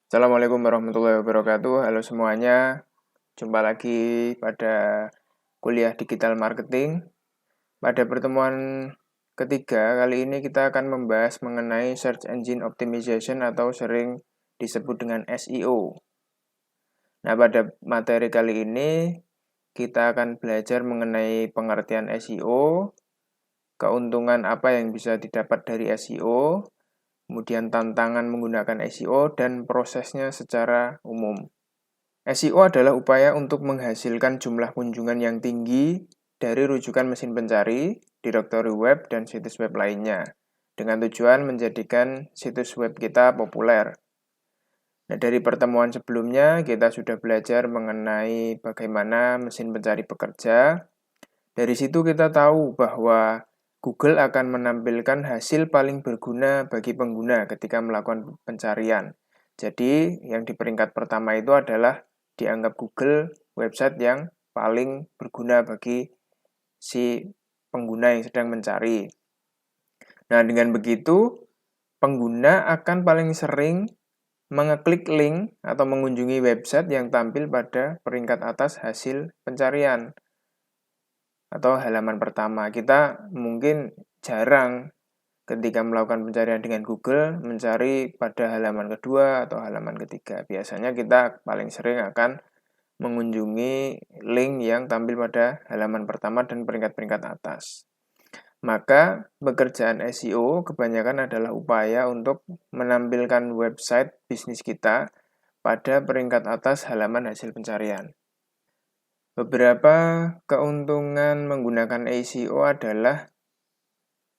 Assalamualaikum warahmatullahi wabarakatuh. Halo semuanya, jumpa lagi pada kuliah digital marketing. Pada pertemuan ketiga, kali ini kita akan membahas mengenai search engine optimization atau sering disebut dengan SEO. Nah, pada materi kali ini kita akan belajar mengenai pengertian SEO, keuntungan apa yang bisa didapat dari SEO, kemudian tantangan menggunakan SEO, dan prosesnya secara umum. SEO adalah upaya untuk menghasilkan jumlah kunjungan yang tinggi dari rujukan mesin pencari, directory web, dan situs web lainnya, dengan tujuan menjadikan situs web kita populer. Nah, dari pertemuan sebelumnya, kita sudah belajar mengenai bagaimana mesin pencari bekerja. Dari situ kita tahu bahwa Google akan menampilkan hasil paling berguna bagi pengguna ketika melakukan pencarian. Jadi, yang di peringkat pertama itu adalah dianggap Google website yang paling berguna bagi si pengguna yang sedang mencari. Nah, dengan begitu, pengguna akan paling sering mengeklik link atau mengunjungi website yang tampil pada peringkat atas hasil pencarian atau halaman pertama. Kita mungkin jarang ketika melakukan pencarian dengan Google mencari pada halaman kedua atau halaman ketiga. Biasanya kita paling sering akan mengunjungi link yang tampil pada halaman pertama dan peringkat-peringkat atas. Maka pekerjaan SEO kebanyakan adalah upaya untuk menampilkan website bisnis kita pada peringkat atas halaman hasil pencarian. Beberapa keuntungan menggunakan SEO adalah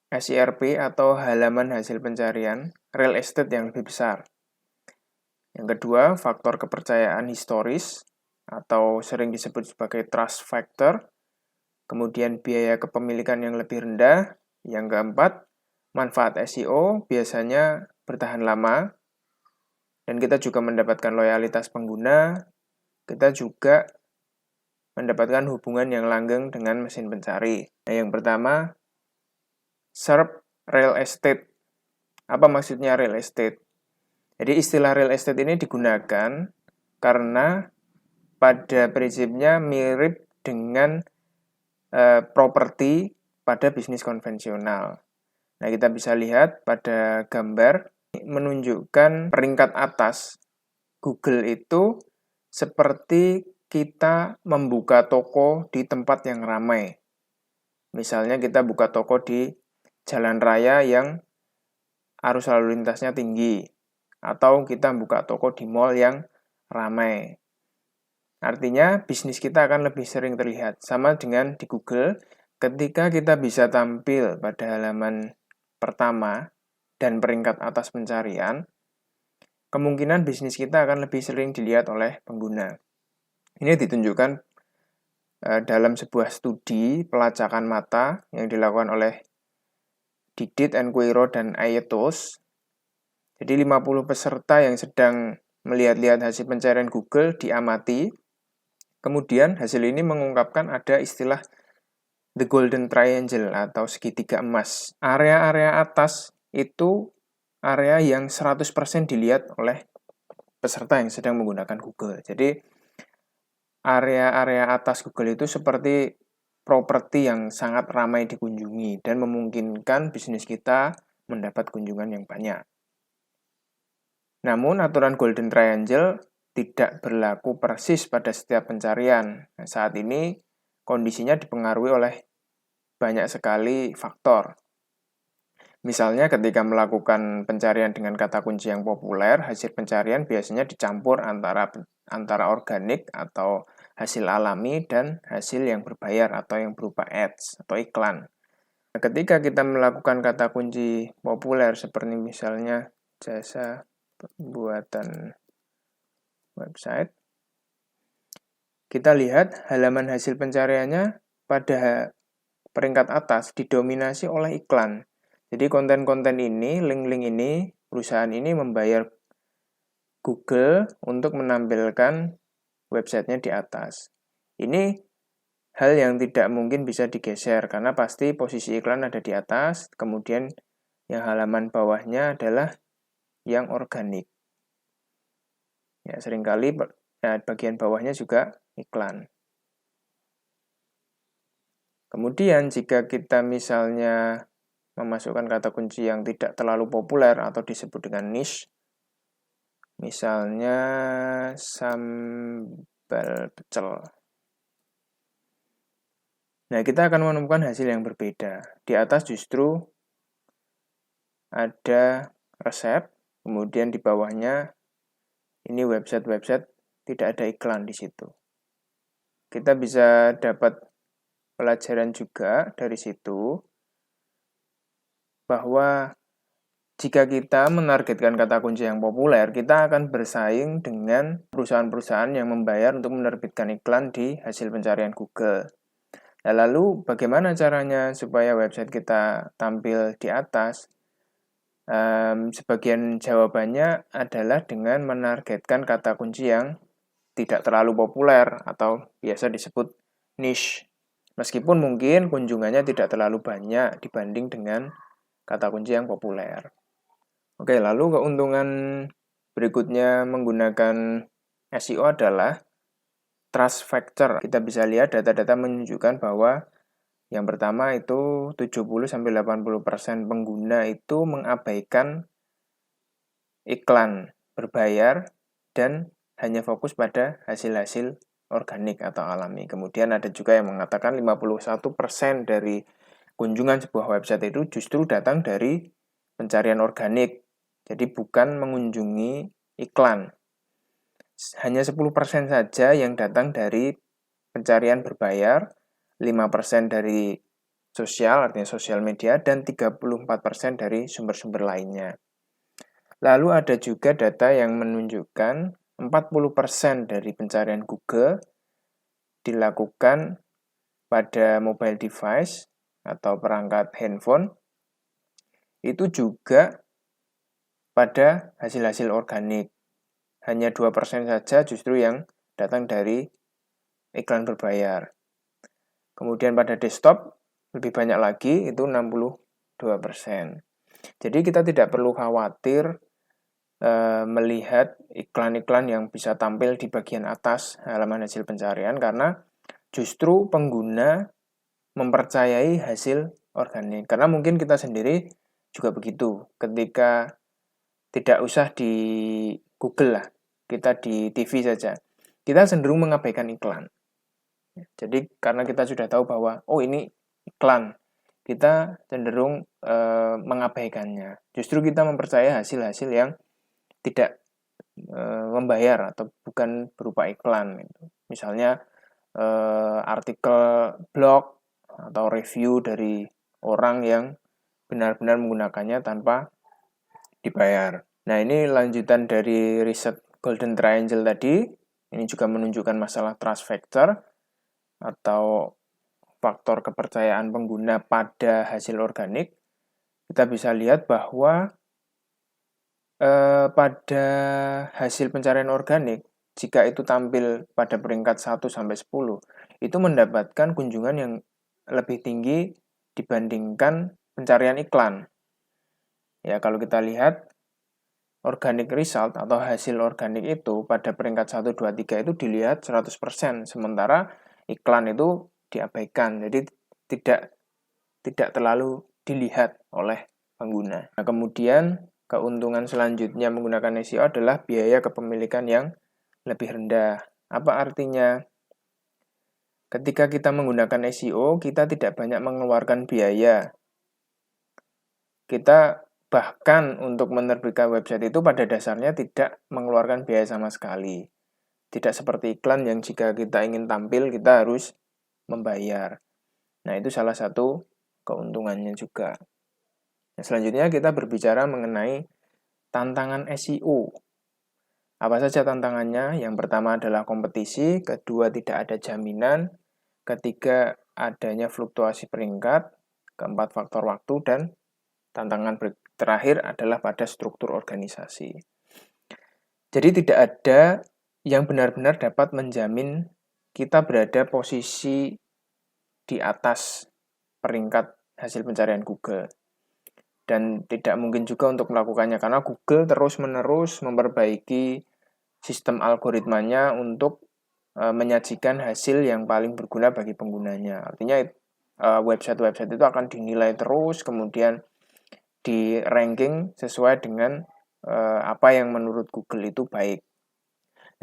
SERP atau halaman hasil pencarian real estate yang lebih besar. Yang kedua, faktor kepercayaan historis atau sering disebut sebagai trust factor. Kemudian biaya kepemilikan yang lebih rendah. Yang keempat, manfaat SEO biasanya bertahan lama. Dan kita juga mendapatkan loyalitas pengguna. Kita juga mendapatkan hubungan yang langgeng dengan mesin pencari. Nah, yang pertama, SERP real estate. Apa maksudnya real estate? Jadi istilah real estate ini digunakan karena pada prinsipnya mirip dengan properti pada bisnis konvensional. Nah, kita bisa lihat pada gambar menunjukkan peringkat atas Google itu seperti kita membuka toko di tempat yang ramai. Misalnya kita buka toko di jalan raya yang arus lalu lintasnya tinggi, atau kita buka toko di mall yang ramai. Artinya bisnis kita akan lebih sering terlihat. Sama dengan di Google, ketika kita bisa tampil pada halaman pertama dan peringkat atas pencarian, kemungkinan bisnis kita akan lebih sering dilihat oleh pengguna. Ini ditunjukkan dalam sebuah studi pelacakan mata yang dilakukan oleh Didit, Enquiro, dan Aetos. Jadi 50 peserta yang sedang melihat-lihat hasil pencarian Google diamati. Kemudian hasil ini mengungkapkan ada istilah the golden triangle atau segitiga emas. Area-area atas itu area yang 100% dilihat oleh peserta yang sedang menggunakan Google. Jadi area-area atas Google itu seperti properti yang sangat ramai dikunjungi dan memungkinkan bisnis kita mendapat kunjungan yang banyak. Namun aturan Golden Triangle tidak berlaku persis pada setiap pencarian. Nah, saat ini kondisinya dipengaruhi oleh banyak sekali faktor. Misalnya ketika melakukan pencarian dengan kata kunci yang populer, hasil pencarian biasanya dicampur antara organik atau hasil alami dan hasil yang berbayar atau yang berupa ads atau iklan. Nah, ketika kita melakukan kata kunci populer seperti misalnya jasa pembuatan website, kita lihat halaman hasil pencariannya pada peringkat atas didominasi oleh iklan. Jadi konten-konten ini, link-link ini, perusahaan ini membayar Google untuk menampilkan websitenya di atas. Ini hal yang tidak mungkin bisa digeser karena pasti posisi iklan ada di atas, kemudian yang halaman bawahnya adalah yang organik. Ya, seringkali bagian bawahnya juga iklan. Kemudian jika kita misalnya memasukkan kata kunci yang tidak terlalu populer atau disebut dengan niche, misalnya sambal pecel. Nah, kita akan menemukan hasil yang berbeda. Di atas justru ada resep, kemudian di bawahnya ini website-website, tidak ada iklan di situ. Kita bisa dapat pelajaran juga dari situ bahwa jika kita menargetkan kata kunci yang populer, kita akan bersaing dengan perusahaan-perusahaan yang membayar untuk menerbitkan iklan di hasil pencarian Google. Nah, lalu bagaimana caranya supaya website kita tampil di atas? Sebagian jawabannya adalah dengan menargetkan kata kunci yang tidak terlalu populer atau biasa disebut niche. Meskipun mungkin kunjungannya tidak terlalu banyak dibanding dengan kata kunci yang populer. Oke, lalu keuntungan berikutnya menggunakan SEO adalah trust factor. Kita bisa lihat data-data menunjukkan bahwa yang pertama itu 70-80% pengguna itu mengabaikan iklan berbayar dan hanya fokus pada hasil-hasil organik atau alami. Kemudian ada juga yang mengatakan 51% dari kunjungan sebuah website itu justru datang dari pencarian organik. Jadi bukan mengunjungi iklan. Hanya 10% saja yang datang dari pencarian berbayar, 5% dari sosial, artinya sosial media, dan 34% dari sumber-sumber lainnya. Lalu ada juga data yang menunjukkan 40% dari pencarian Google dilakukan pada mobile device atau perangkat handphone, itu juga pada hasil-hasil organik. Hanya 2% saja justru yang datang dari iklan berbayar. Kemudian pada desktop lebih banyak lagi, itu 62%. Jadi kita tidak perlu khawatir melihat iklan-iklan yang bisa tampil di bagian atas halaman hasil pencarian karena justru pengguna mempercayai hasil organik. Karena mungkin kita sendiri juga begitu. Ketika tidak usah di Google lah, kita di TV saja, kita cenderung mengabaikan iklan. Jadi karena kita sudah tahu bahwa oh ini iklan, kita cenderung mengabaikannya. Justru kita mempercayai hasil-hasil yang tidak membayar atau bukan berupa iklan. Misalnya artikel blog atau review dari orang yang benar-benar menggunakannya tanpa dibayar. Nah, ini lanjutan dari riset Golden Triangle tadi. Ini juga menunjukkan masalah trust factor atau faktor kepercayaan pengguna pada hasil organik. Kita bisa lihat bahwa pada hasil pencarian organik, jika itu tampil pada peringkat 1-10, itu mendapatkan kunjungan yang lebih tinggi dibandingkan pencarian iklan. Ya, kalau kita lihat organic result atau hasil organik itu pada peringkat 1, 2, 3 itu dilihat 100%, sementara iklan itu diabaikan. Jadi tidak terlalu dilihat oleh pengguna. Nah, kemudian keuntungan selanjutnya menggunakan SEO adalah biaya kepemilikan yang lebih rendah. Apa artinya? Ketika kita menggunakan SEO, kita tidak banyak mengeluarkan biaya. Kita bahkan untuk menerbitkan website itu pada dasarnya tidak mengeluarkan biaya sama sekali. Tidak seperti iklan yang jika kita ingin tampil, kita harus membayar. Nah, itu salah satu keuntungannya juga. Nah, selanjutnya kita berbicara mengenai tantangan SEO. Apa saja tantangannya? Yang pertama adalah kompetisi, kedua tidak ada jaminan, ketiga adanya fluktuasi peringkat, keempat faktor waktu, dan tantangan terakhir adalah pada struktur organisasi. Jadi tidak ada yang benar-benar dapat menjamin kita berada posisi di atas peringkat hasil pencarian Google. Dan tidak mungkin juga untuk melakukannya karena Google terus-menerus memperbaiki sistem algoritmanya untuk menyajikan hasil yang paling berguna bagi penggunanya. Artinya website-website itu akan dinilai terus, kemudian di ranking sesuai dengan apa yang menurut Google itu baik.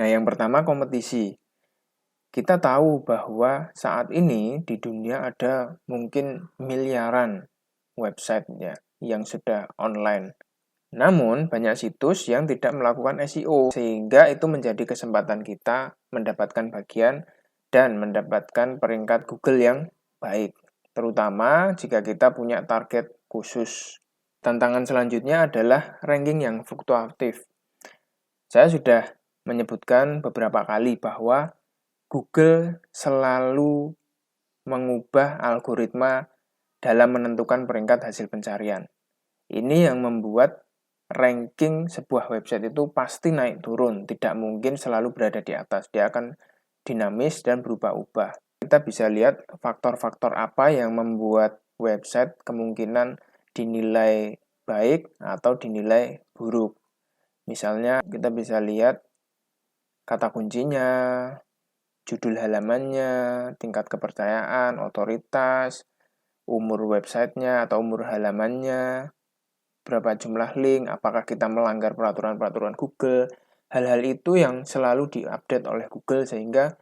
Nah, yang pertama kompetisi. Kita tahu bahwa saat ini di dunia ada mungkin miliaran website ya yang sudah online. Namun, banyak situs yang tidak melakukan SEO, sehingga itu menjadi kesempatan kita mendapatkan bagian dan mendapatkan peringkat Google yang baik, terutama jika kita punya target khusus. Tantangan selanjutnya adalah ranking yang fluktuatif. Saya sudah menyebutkan beberapa kali bahwa Google selalu mengubah algoritma dalam menentukan peringkat hasil pencarian. Ini yang membuat ranking sebuah website itu pasti naik turun, tidak mungkin selalu berada di atas. Dia akan dinamis dan berubah-ubah. Kita bisa lihat faktor-faktor apa yang membuat website kemungkinan dinilai baik atau dinilai buruk. Misalnya kita bisa lihat kata kuncinya, judul halamannya, tingkat kepercayaan, otoritas, umur websitenya atau umur halamannya, berapa jumlah link, apakah kita melanggar peraturan-peraturan Google. Hal-hal itu yang selalu diupdate oleh Google sehingga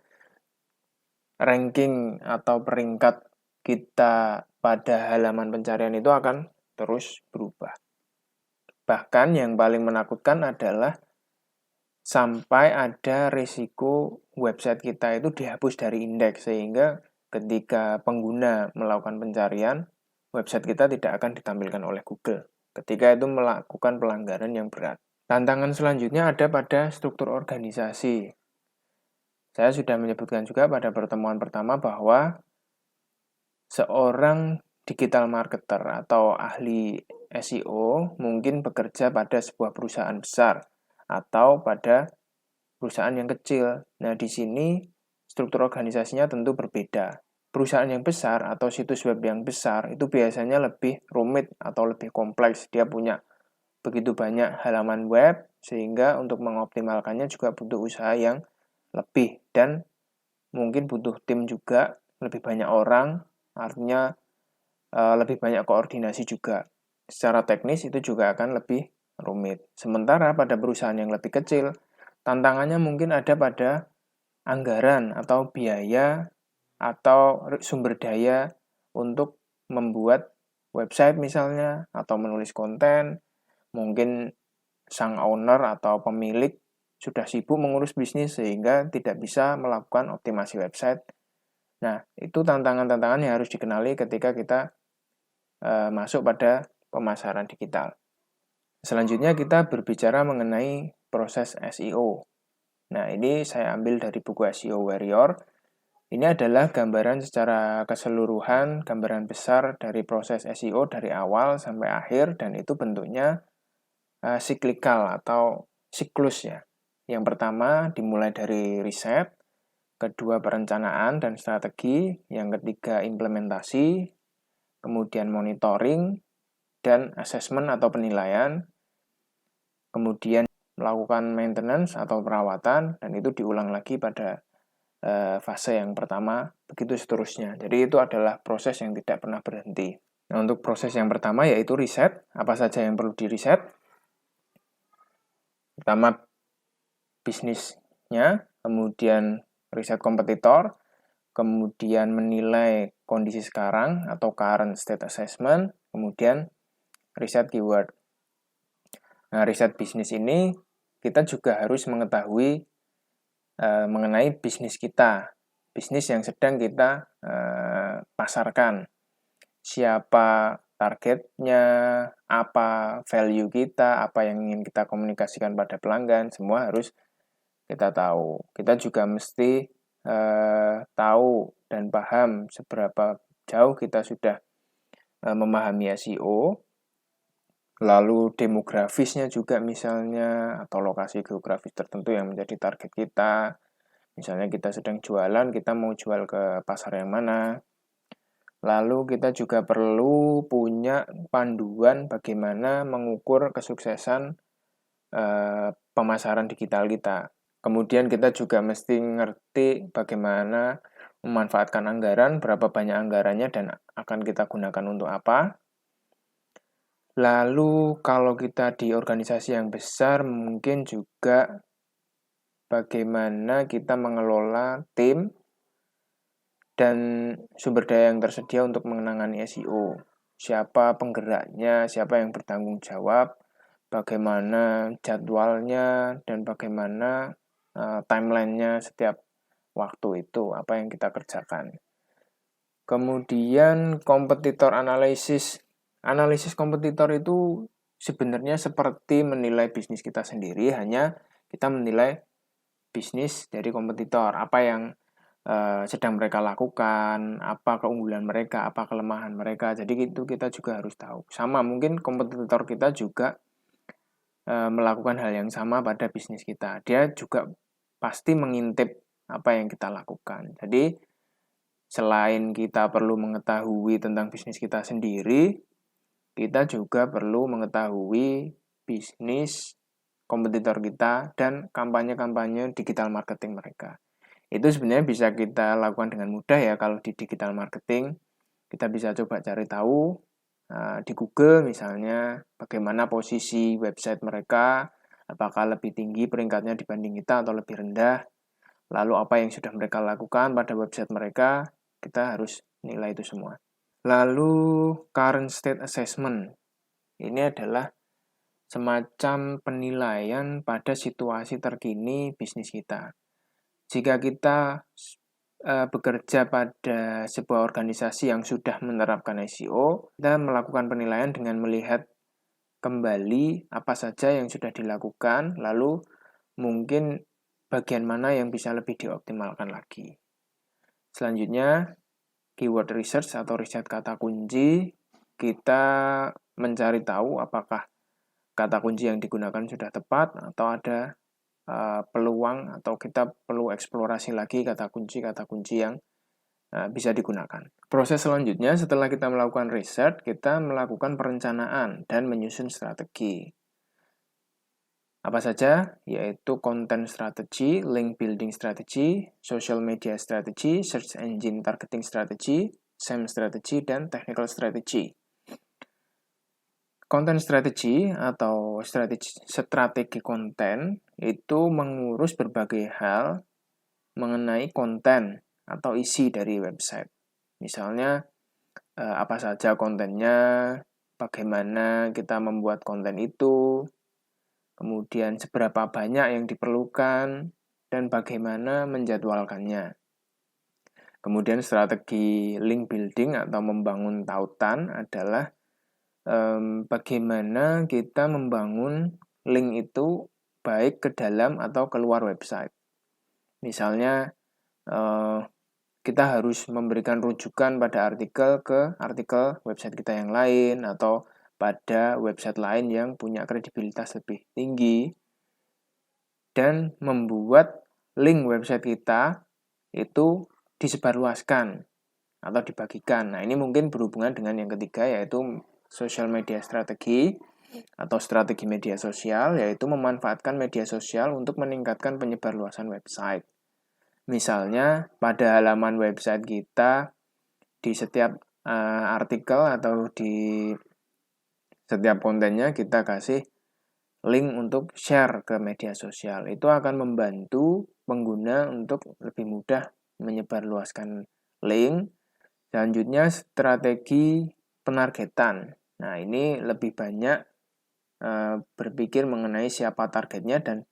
ranking atau peringkat kita pada halaman pencarian itu akan terus berubah. Bahkan yang paling menakutkan adalah sampai ada risiko website kita itu dihapus dari indeks sehingga ketika pengguna melakukan pencarian, website kita tidak akan ditampilkan oleh Google ketika itu melakukan pelanggaran yang berat. Tantangan selanjutnya ada pada struktur organisasi. Saya sudah menyebutkan juga pada pertemuan pertama bahwa seorang digital marketer atau ahli SEO mungkin bekerja pada sebuah perusahaan besar atau pada perusahaan yang kecil. Nah, di sini struktur organisasinya tentu berbeda. Perusahaan yang besar atau situs web yang besar itu biasanya lebih rumit atau lebih kompleks. Dia punya begitu banyak halaman web, sehingga untuk mengoptimalkannya juga butuh usaha yang lebih. Dan mungkin butuh tim juga, lebih banyak orang, artinya lebih banyak koordinasi juga. Secara teknis itu juga akan lebih rumit. Sementara pada perusahaan yang lebih kecil, tantangannya mungkin ada pada anggaran atau biaya atau sumber daya untuk membuat website misalnya atau menulis konten. Mungkin sang owner atau pemilik sudah sibuk mengurus bisnis sehingga tidak bisa melakukan optimasi website. Nah, itu tantangan-tantangan yang harus dikenali ketika kita masuk pada pemasaran digital. Selanjutnya kita berbicara mengenai proses SEO. Nah, ini saya ambil dari buku SEO Warrior. Ini adalah gambaran secara keseluruhan, gambaran besar dari proses SEO dari awal sampai akhir, dan itu bentuknya siklikal atau siklus ya. Yang pertama dimulai dari riset, kedua perencanaan dan strategi, yang ketiga implementasi, kemudian monitoring, dan assessment atau penilaian, kemudian melakukan maintenance atau perawatan, dan itu diulang lagi pada fase yang pertama, begitu seterusnya. Jadi itu adalah proses yang tidak pernah berhenti. Nah, untuk proses yang pertama yaitu riset, apa saja yang perlu diriset? Pertama, bisnisnya, kemudian riset kompetitor, kemudian menilai kondisi sekarang atau current state assessment, kemudian riset keyword. Nah, riset bisnis ini kita juga harus mengetahui mengenai bisnis kita, bisnis yang sedang kita pasarkan, siapa targetnya, apa value kita, apa yang ingin kita komunikasikan pada pelanggan, semua harus kita tahu. Kita juga mesti tahu dan paham seberapa jauh kita sudah memahami SEO, lalu demografisnya juga misalnya, atau lokasi geografis tertentu yang menjadi target kita. Misalnya kita sedang jualan, kita mau jual ke pasar yang mana. Lalu kita juga perlu punya panduan bagaimana mengukur kesuksesan pemasaran digital kita. Kemudian kita juga mesti ngerti bagaimana memanfaatkan anggaran, berapa banyak anggarannya dan akan kita gunakan untuk apa. Lalu kalau kita di organisasi yang besar, mungkin juga bagaimana kita mengelola tim dan sumber daya yang tersedia untuk menangani SEO. Siapa penggeraknya, siapa yang bertanggung jawab, bagaimana jadwalnya, dan bagaimana timelinenya setiap waktu itu, apa yang kita kerjakan. Kemudian kompetitor analisis. Analisis kompetitor itu sebenarnya seperti menilai bisnis kita sendiri, hanya kita menilai bisnis dari kompetitor, apa yang sedang mereka lakukan, apa keunggulan mereka, apa kelemahan mereka. Jadi itu kita juga harus tahu. Sama mungkin kompetitor kita juga melakukan hal yang sama pada bisnis kita. Dia juga pasti mengintip apa yang kita lakukan. Jadi selain kita perlu mengetahui tentang bisnis kita sendiri, kita juga perlu mengetahui bisnis kompetitor kita dan kampanye-kampanye digital marketing mereka. Itu sebenarnya bisa kita lakukan dengan mudah ya kalau di digital marketing. Kita bisa coba cari tahu di Google misalnya bagaimana posisi website mereka, apakah lebih tinggi peringkatnya dibanding kita atau lebih rendah. Lalu apa yang sudah mereka lakukan pada website mereka, kita harus nilai itu semua. Lalu current state assessment. Ini adalah semacam penilaian pada situasi terkini bisnis kita. Jika kita bekerja pada sebuah organisasi yang sudah menerapkan SEO, kita melakukan penilaian dengan melihat kembali apa saja yang sudah dilakukan, lalu mungkin bagian mana yang bisa lebih dioptimalkan lagi. Selanjutnya, keyword research atau riset kata kunci. Kita mencari tahu apakah kata kunci yang digunakan sudah tepat atau ada peluang atau kita perlu eksplorasi lagi kata kunci yang bisa digunakan. Proses selanjutnya setelah kita melakukan riset, kita melakukan perencanaan dan menyusun strategi. Apa saja? Yaitu content strategy, link building strategy, social media strategy, search engine targeting strategy, SEM strategy, dan technical strategy. Content strategy atau strategi konten itu mengurus berbagai hal mengenai konten atau isi dari website. Misalnya, apa saja kontennya, bagaimana kita membuat konten itu, kemudian seberapa banyak yang diperlukan, dan bagaimana menjadwalkannya. Kemudian strategi link building atau membangun tautan adalah bagaimana kita membangun link itu baik ke dalam atau keluar website. Misalnya kita harus memberikan rujukan pada artikel ke artikel website kita yang lain atau pada website lain yang punya kredibilitas lebih tinggi dan membuat link website kita itu disebarluaskan atau dibagikan. Nah, ini mungkin berhubungan dengan yang ketiga yaitu social media strategi atau strategi media sosial, yaitu memanfaatkan media sosial untuk meningkatkan penyebarluasan website. Misalnya pada halaman website kita di setiap artikel atau di setiap kontennya kita kasih link untuk share ke media sosial. Itu akan membantu pengguna untuk lebih mudah menyebarluaskan link. Selanjutnya strategi penargetan. Nah, ini lebih banyak berpikir mengenai siapa targetnya dan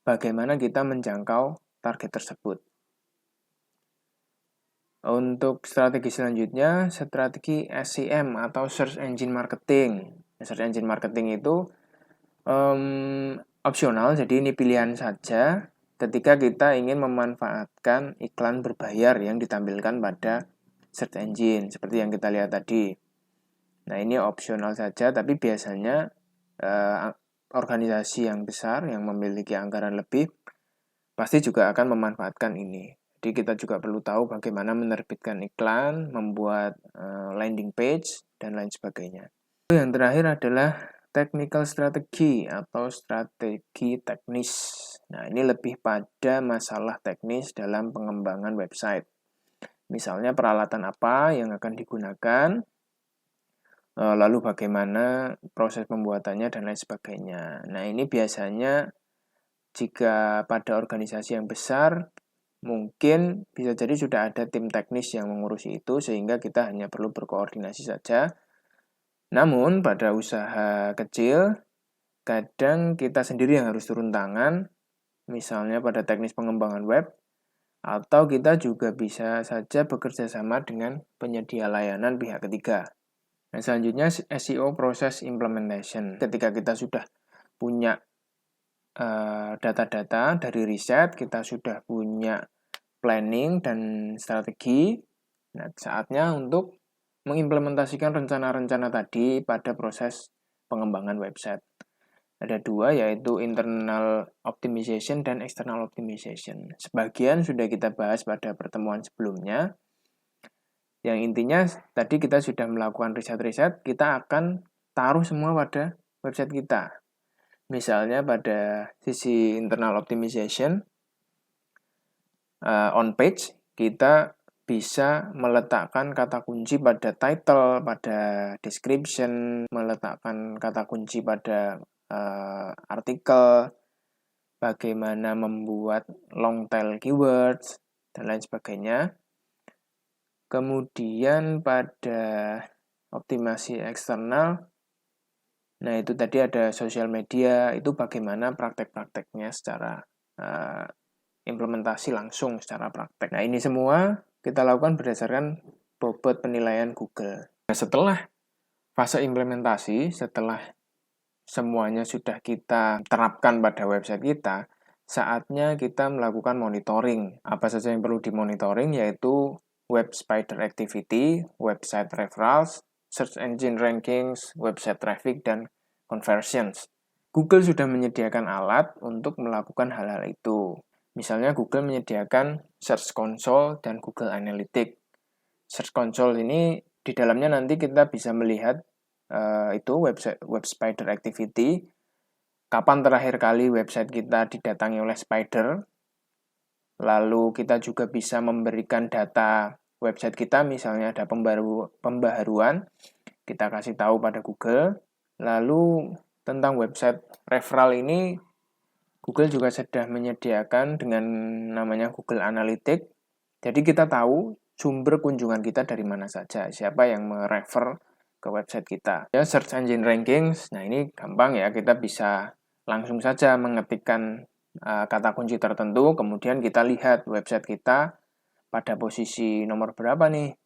bagaimana kita menjangkau target tersebut. Untuk strategi selanjutnya, strategi SEM atau Search Engine Marketing. Search Engine Marketing itu opsional, jadi ini pilihan saja ketika kita ingin memanfaatkan iklan berbayar yang ditampilkan pada search engine, seperti yang kita lihat tadi. Nah, ini opsional saja, tapi biasanya organisasi yang besar yang memiliki anggaran lebih pasti juga akan memanfaatkan ini. Jadi kita juga perlu tahu bagaimana menerbitkan iklan, membuat landing page, dan lain sebagainya. Yang terakhir adalah technical strategy atau strategi teknis. Nah, ini lebih pada masalah teknis dalam pengembangan website. Misalnya peralatan apa yang akan digunakan, lalu bagaimana proses pembuatannya, dan lain sebagainya. Nah, ini biasanya jika pada organisasi yang besar, mungkin bisa jadi sudah ada tim teknis yang mengurusi itu, sehingga kita hanya perlu berkoordinasi saja. Namun, pada usaha kecil, kadang kita sendiri yang harus turun tangan, misalnya pada teknis pengembangan web, atau kita juga bisa saja bekerja sama dengan penyedia layanan pihak ketiga. Nah, selanjutnya SEO Process Implementation. Ketika kita sudah punya data-data dari riset, kita sudah punya planning dan strategi, nah saatnya untuk mengimplementasikan rencana-rencana tadi pada proses pengembangan website. Ada dua, yaitu internal optimization dan external optimization. Sebagian sudah kita bahas pada pertemuan sebelumnya. Yang intinya tadi kita sudah melakukan riset-riset, kita akan taruh semua pada website kita. Misalnya pada sisi internal optimization, on page, kita bisa meletakkan kata kunci pada title, pada description, meletakkan kata kunci pada artikel, bagaimana membuat long tail keywords, dan lain sebagainya. Kemudian pada optimasi eksternal, nah itu tadi ada sosial media, itu bagaimana praktek-prakteknya secara implementasi langsung secara praktek. Nah, ini semua kita lakukan berdasarkan bobot penilaian Google. Nah, setelah fase implementasi, setelah semuanya sudah kita terapkan pada website kita, saatnya kita melakukan monitoring. Apa saja yang perlu dimonitoring, yaitu web spider activity, website referrals, search engine rankings, website traffic, dan conversions. Google sudah menyediakan alat untuk melakukan hal-hal itu. Misalnya Google menyediakan Search Console dan Google Analytics. Search Console ini di dalamnya nanti kita bisa melihat itu web spider activity, kapan terakhir kali website kita didatangi oleh spider. Lalu kita juga bisa memberikan data website kita, misalnya ada pembaharuan, kita kasih tahu pada Google. Lalu tentang website referral ini, Google juga sudah menyediakan dengan namanya Google Analytics. Jadi kita tahu sumber kunjungan kita dari mana saja, siapa yang merefer ke website kita. Ya, search engine rankings, nah ini gampang ya, kita bisa langsung saja mengetikkan kata kunci tertentu, kemudian kita lihat website kita pada posisi nomor berapa nih.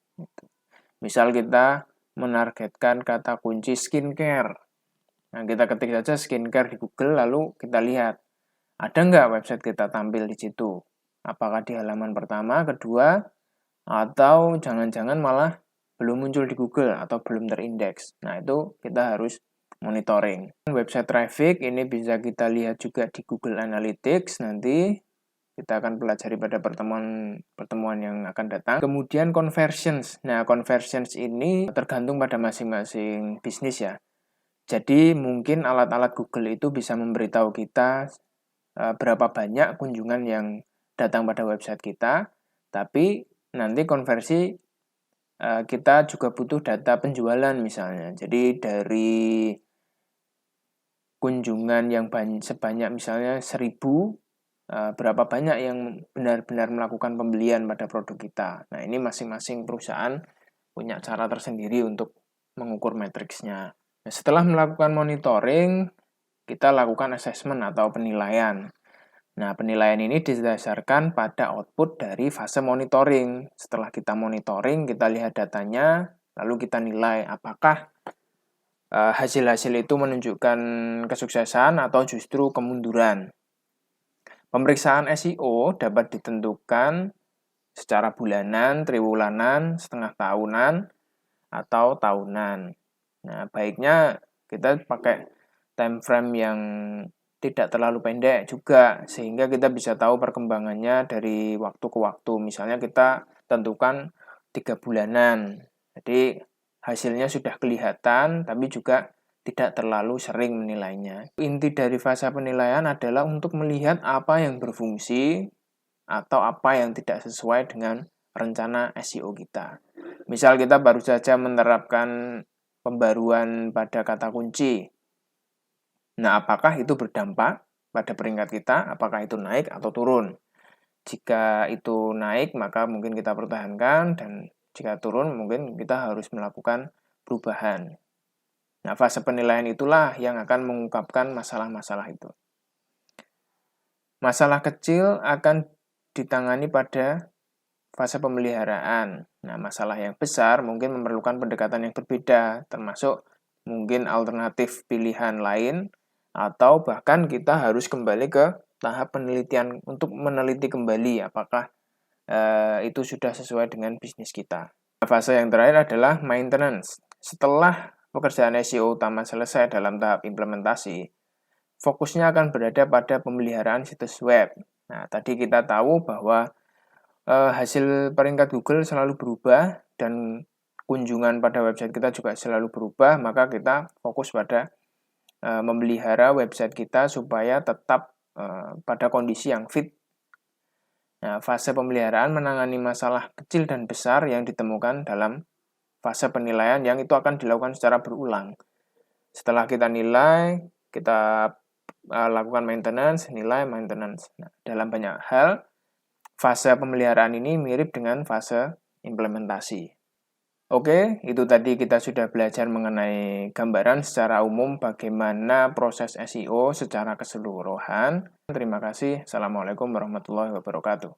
Misal kita menargetkan kata kunci skincare. Nah, kita ketik saja skincare di Google, lalu kita lihat ada nggak website kita tampil di situ. Apakah di halaman pertama, kedua, atau jangan-jangan malah belum muncul di Google atau belum terindeks. Nah, itu kita harus monitoring. Website traffic ini bisa kita lihat juga di Google Analytics nanti. Kita akan pelajari pada pertemuan yang akan datang. Kemudian conversions. Nah, conversions ini tergantung pada masing-masing bisnis ya. Jadi mungkin alat-alat Google itu bisa memberitahu kita berapa banyak kunjungan yang datang pada website kita, tapi nanti konversi kita juga butuh data penjualan misalnya. Jadi dari kunjungan yang sebanyak misalnya 1000, berapa banyak yang benar-benar melakukan pembelian pada produk kita. Nah, ini masing-masing perusahaan punya cara tersendiri untuk mengukur matriksnya. Nah, setelah melakukan monitoring, kita lakukan assessment atau penilaian. Nah, penilaian ini didasarkan pada output dari fase monitoring. Setelah kita monitoring, kita lihat datanya, lalu kita nilai apakah hasil-hasil itu menunjukkan kesuksesan atau justru kemunduran. Pemeriksaan SEO dapat ditentukan secara bulanan, triwulanan, setengah tahunan, atau tahunan. Nah, baiknya kita pakai time frame yang tidak terlalu pendek juga, sehingga kita bisa tahu perkembangannya dari waktu ke waktu. Misalnya kita tentukan 3 bulanan, jadi hasilnya sudah kelihatan, tapi juga tidak terlalu sering menilainya. Inti dari fase penilaian adalah untuk melihat apa yang berfungsi atau apa yang tidak sesuai dengan rencana SEO kita. Misal kita baru saja menerapkan pembaruan pada kata kunci. Nah, apakah itu berdampak pada peringkat kita? Apakah itu naik atau turun? Jika itu naik, maka mungkin kita pertahankan, dan jika turun, mungkin kita harus melakukan perubahan. Nah, fase penilaian itulah yang akan mengungkapkan masalah-masalah itu. Masalah kecil akan ditangani pada fase pemeliharaan. Nah, masalah yang besar mungkin memerlukan pendekatan yang berbeda, termasuk mungkin alternatif pilihan lain, atau bahkan kita harus kembali ke tahap penelitian untuk meneliti kembali apakah itu sudah sesuai dengan bisnis kita. Fase yang terakhir adalah maintenance. Setelah pekerjaan SEO utama selesai dalam tahap implementasi, fokusnya akan berada pada pemeliharaan situs web. Nah, tadi kita tahu bahwa hasil peringkat Google selalu berubah dan kunjungan pada website kita juga selalu berubah, maka kita fokus pada memelihara website kita supaya tetap pada kondisi yang fit. Nah, fase pemeliharaan menangani masalah kecil dan besar yang ditemukan dalam fase penilaian yang itu akan dilakukan secara berulang. Setelah kita nilai, kita lakukan maintenance, nilai, maintenance. Nah, dalam banyak hal, fase pemeliharaan ini mirip dengan fase implementasi. Oke, itu tadi kita sudah belajar mengenai gambaran secara umum bagaimana proses SEO secara keseluruhan. Terima kasih. Assalamualaikum warahmatullahi wabarakatuh.